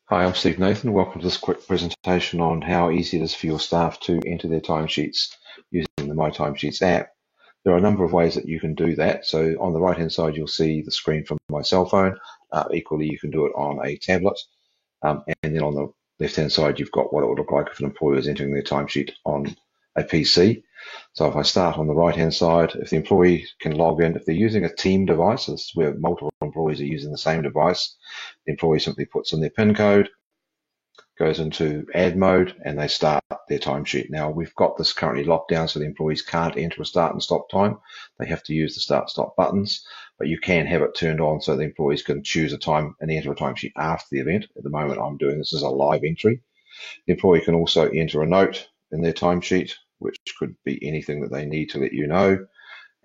Hi, I'm Steve Nathan. Welcome to this quick presentation on how easy it is for your staff to enter their timesheets using the My Timesheets app. There are a number of ways that you can do that. So on the right-hand side, you'll see the screen from my cell phone. Equally, you can do it on a tablet. And then on the left-hand side, you've got what it would look like if an employer is entering their timesheet on a PC. So if I start on the right-hand side, if the employee can log in, if they're using a team device, so this is where multiple employees are using the same device, the employee simply puts in their PIN code, goes into ad mode, and they start their timesheet. Now, we've got this currently locked down so the employees can't enter a start and stop time. They have to use the start stop buttons, but you can have it turned on so the employees can choose a time and enter a timesheet after the event. At the moment, I'm doing this as a live entry. The employee can also enter a note in their timesheet, which could be anything that they need to let you know,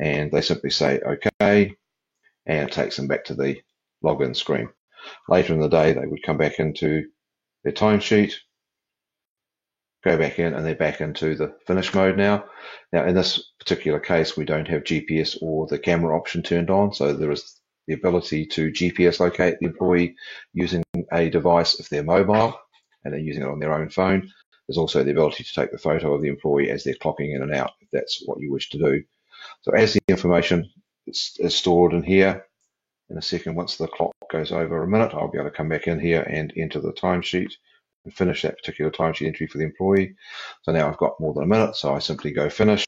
and they simply say OK, and it takes them back to the login screen. Later in the day, they would come back into their timesheet, go back in, and they're back into the finish mode now. Now, in this particular case, we don't have GPS or the camera option turned on, so there is the ability to GPS locate the employee using a device if they're mobile and they're using it on their own phone. There's also the ability to take the photo of the employee as they're clocking in and out, if that's what you wish to do. So as the information is stored in here, in a second, once the clock goes over a minute, I'll be able to come back in here and enter the timesheet and finish that particular timesheet entry for the employee. So now I've got more than a minute, so I simply go finish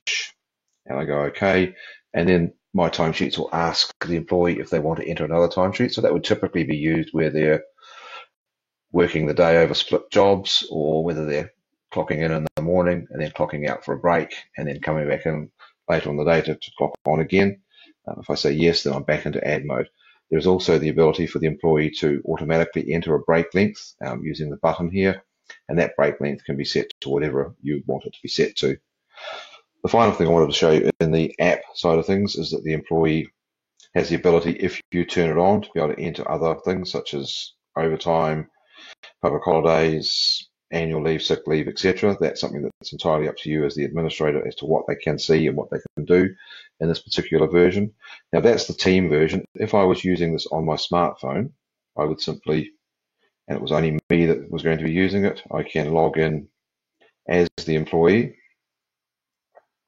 and I go OK, and then my timesheets will ask the employee if they want to enter another timesheet. So that would typically be used where they're working the day over split jobs, or whether they're clocking in the morning and then clocking out for a break and then coming back in later on the day to clock on again. If I say yes, then I'm back into ad mode. There's also the ability for the employee to automatically enter a break length using the button here, and that break length can be set to whatever you want it to be set to. The final thing I wanted to show you in the app side of things is that the employee has the ability, if you turn it on, to be able to enter other things such as overtime, public holidays, annual leave, sick leave, etc. That's something that's entirely up to you as the administrator as to what they can see and what they can do in this particular version. Now, that's the team version. If I was using this on my smartphone, I would simply, and it was only me that was going to be using it, I can log in as the employee,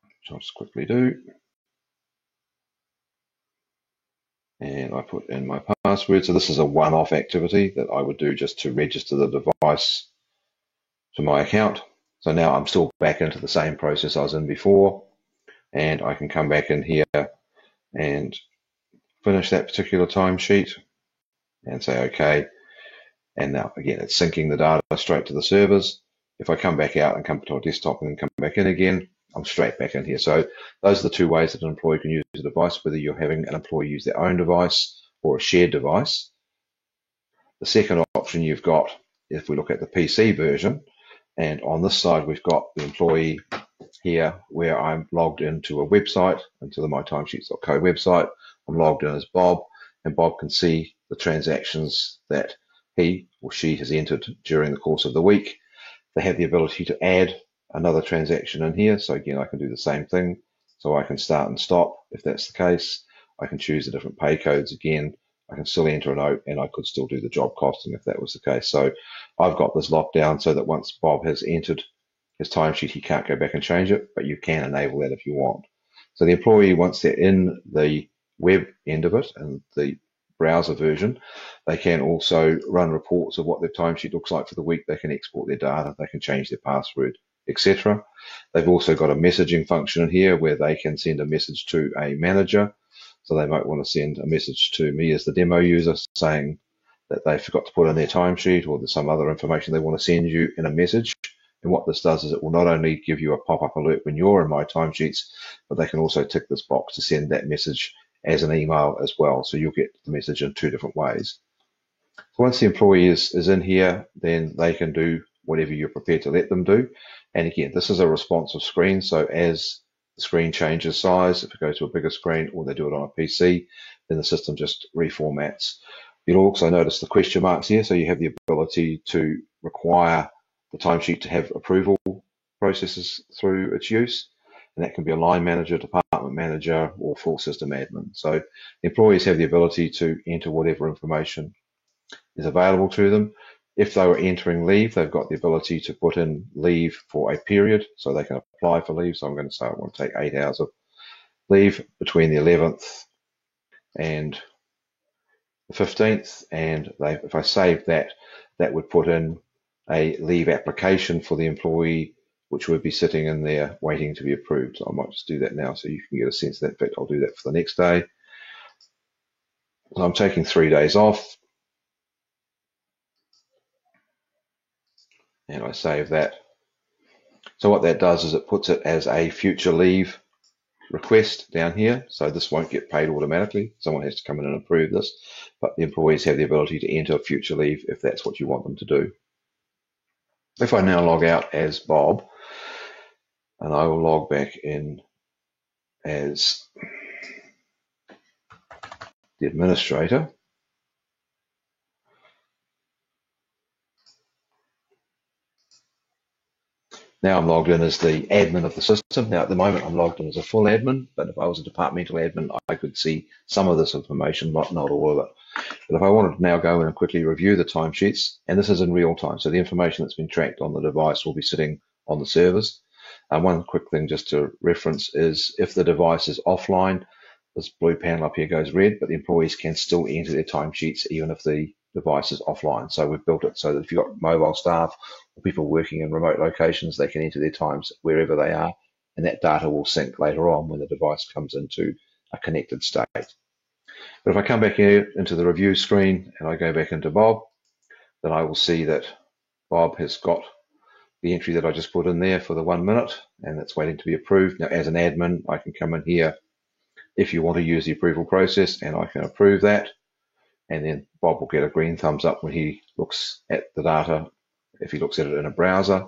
which I'll just quickly do. And I put in my password. So this is a one-off activity that I would do just to register the device to my account. So now I'm still back into the same process I was in before, and I can come back in here and finish that particular timesheet and say OK. And now again, it's syncing the data straight to the servers. If I come back out and come to a desktop and then come back in again, I'm straight back in here. So those are the two ways that an employee can use a device, whether you're having an employee use their own device or a shared device. The second option you've got, if we look at the PC version, and on this side we've got the employee here where I'm logged into a website, into the mytimesheets.co website. I'm logged in as Bob, and Bob can see the transactions that he or she has entered during the course of the week. They have the ability to add another transaction in here. So again, I can do the same thing. So I can start and stop if that's the case. I can choose the different pay codes again. I can still enter a note, and I could still do the job costing if that was the case. So I've got this locked down so that once Bob has entered his timesheet, he can't go back and change it, but you can enable that if you want. So the employee, once they're in the web end of it and the browser version, they can also run reports of what their timesheet looks like for the week. They can export their data, they can change their password, etc. They've also got a messaging function in here where they can send a message to a manager. So they might want to send a message to me as the demo user saying that they forgot to put in their timesheet, or there's some other information they want to send you in a message. And what this does is it will not only give you a pop-up alert when you're in My Timesheets, but they can also tick this box to send that message as an email as well. So you'll get the message in two different ways. So once the employee is in here, then they can do whatever you're prepared to let them do. And again, this is a responsive screen. So as the screen changes size, if it goes to a bigger screen or they do it on a PC, then the system just reformats. You'll also notice the question marks here. So you have the ability to require the timesheet to have approval processes through its use. And that can be a line manager, department manager, or full system admin. So employees have the ability to enter whatever information is available to them. If they were entering leave, they've got the ability to put in leave for a period, so they can apply for leave. So I'm going to say I want to take 8 hours of leave between the 11th and the 15th, and if I save that, that would put in a leave application for the employee, which would be sitting in there waiting to be approved. So I might just do that now so you can get a sense of that. In fact, I'll do that for the next day. So I'm taking 3 days off, and I save that. So what that does is it puts it as a future leave request down here. So this won't get paid automatically. Someone has to come in and approve this, but the employees have the ability to enter future leave if that's what you want them to do. If I now log out as Bob, and I will log back in as the administrator, now I'm logged in as the admin of the system. Now at the moment I'm logged in as a full admin, but if I was a departmental admin, I could see some of this information, not all of it. But if I wanted to now go in and quickly review the timesheets, and this is in real time, so the information that's been tracked on the device will be sitting on the servers. One quick thing just to reference is if the device is offline, this blue panel up here goes red, but the employees can still enter their timesheets even if the device is offline. So we've built it so that if you've got mobile staff or people working in remote locations, they can enter their times wherever they are, and that data will sync later on when the device comes into a connected state. But if I come back here into the review screen and I go back into Bob, then I will see that Bob has got the entry that I just put in there for the 1 minute, and that's waiting to be approved. Now, as an admin, I can come in here if you want to use the approval process, and I can approve that. And then Bob will get a green thumbs up when he looks at the data, if he looks at it in a browser.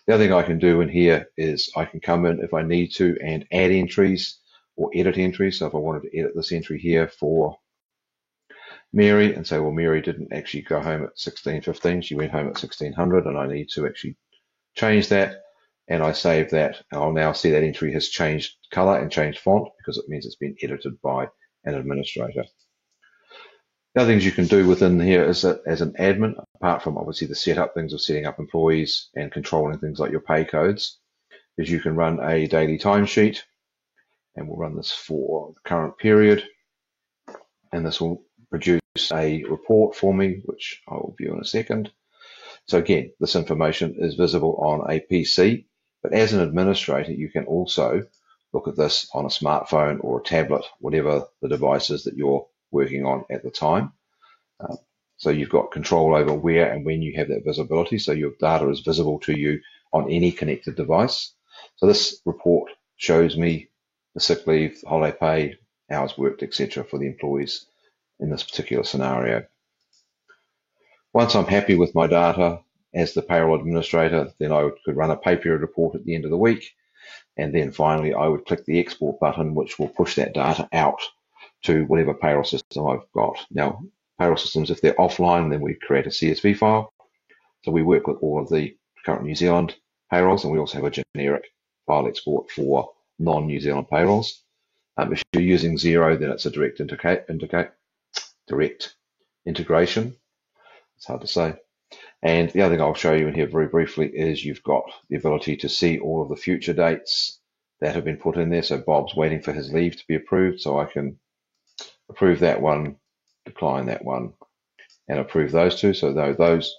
The other thing I can do in here is I can come in if I need to and add entries or edit entries. So if I wanted to edit this entry here for Mary and say, well, Mary didn't actually go home at 16:15, she went home at 1600, and I need to actually change that, and I save that, and I'll now see that entry has changed color and changed font because it means it's been edited by an administrator. The other things you can do within here is that as an admin, apart from obviously the setup things of setting up employees and controlling things like your pay codes, is you can run a daily timesheet, and we'll run this for the current period, and this will produce a report for me, which I will view in a second. So again, this information is visible on a PC, but as an administrator, you can also look at this on a smartphone or a tablet, whatever the device is that you're working on at the time. So you've got control over where and when you have that visibility, so your data is visible to you on any connected device. So this report shows me the sick leave, holiday pay, hours worked, etc. for the employees in this particular scenario. Once I'm happy with my data as the payroll administrator, then I could run a pay period report at the end of the week. And then finally, I would click the export button, which will push that data out to whatever payroll system I've got. Now, payroll systems, if they're offline, then we create a CSV file. So we work with all of the current New Zealand payrolls, and we also have a generic file export for non-New Zealand payrolls. If you're using Xero, then it's a direct integration. It's hard to say. And the other thing I'll show you in here very briefly is you've got the ability to see all of the future dates that have been put in there. So Bob's waiting for his leave to be approved, so I can approve that one, decline that one, and approve those two. So those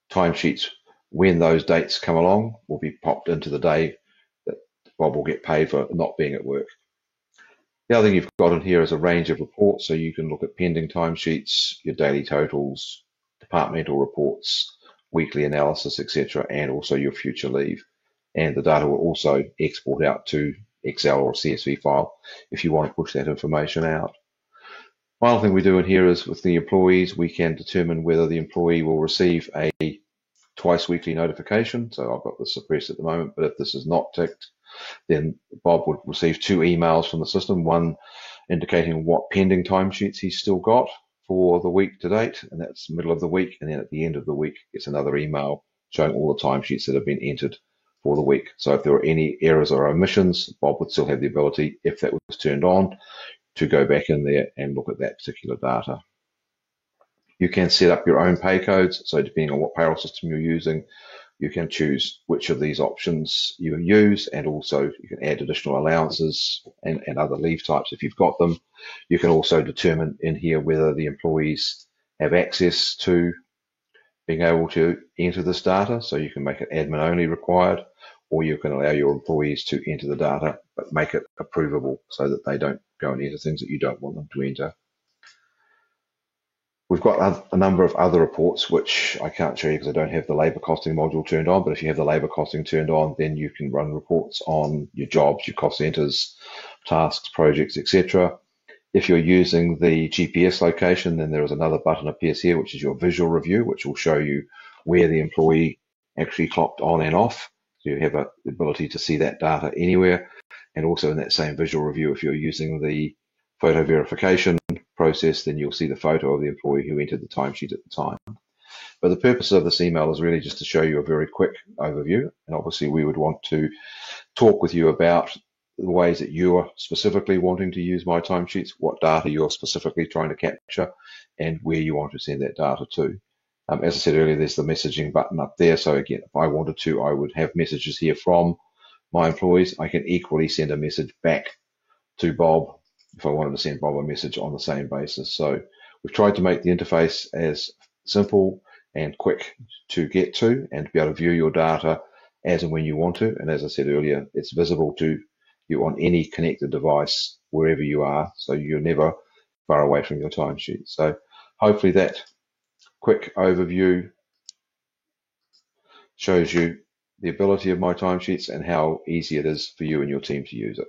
timesheets, when those dates come along, will be popped into the day that Bob will get paid for not being at work. The other thing you've got in here is a range of reports, so you can look at pending timesheets, your daily totals, departmental reports, weekly analysis, etc., and also your future leave. And the data will also export out to Excel or CSV file if you want to push that information out. Final thing we do in here is with the employees, we can determine whether the employee will receive a twice weekly notification. So I've got this suppressed at the moment, but if this is not ticked, then Bob would receive 2 emails from the system, one indicating what pending timesheets he's still got for the week to date, and that's middle of the week, and then at the end of the week gets another email showing all the timesheets that have been entered for the week. So if there were any errors or omissions, Bob would still have the ability, if that was turned on, to go back in there and look at that particular data. You can set up your own pay codes. So depending on what payroll system you're using, you can choose which of these options you use, and also you can add additional allowances and other leave types if you've got them. You can also determine in here whether the employees have access to being able to enter this data. So you can make it admin only required, or you can allow your employees to enter the data, but make it approvable so that they don't go and enter things that you don't want them to enter. We've got a number of other reports, which I can't show you because I don't have the labour costing module turned on, but if you have the labour costing turned on, then you can run reports on your jobs, your cost centres, tasks, projects, etc. If you're using the GPS location, then there is another button appears here, which is your visual review, which will show you where the employee actually clocked on and off. So you have the ability to see that data anywhere. And also in that same visual review, if you're using the photo verification process, then you'll see the photo of the employee who entered the timesheet at the time. But the purpose of this email is really just to show you a very quick overview. And obviously we would want to talk with you about the ways that you're specifically wanting to use My Timesheets, what data you're specifically trying to capture, and where you want to send that data to. As I said earlier, there's the messaging button up there. So again, if I wanted to, I would have messages here from my employees. I can equally send a message back to Bob if I wanted to send Bob a message on the same basis. So we've tried to make the interface as simple and quick to get to and to be able to view your data as and when you want to. And as I said earlier, it's visible to you on any connected device wherever you are, so you're never far away from your timesheet. So hopefully that quick overview shows you the ability of My Timesheets and how easy it is for you and your team to use it.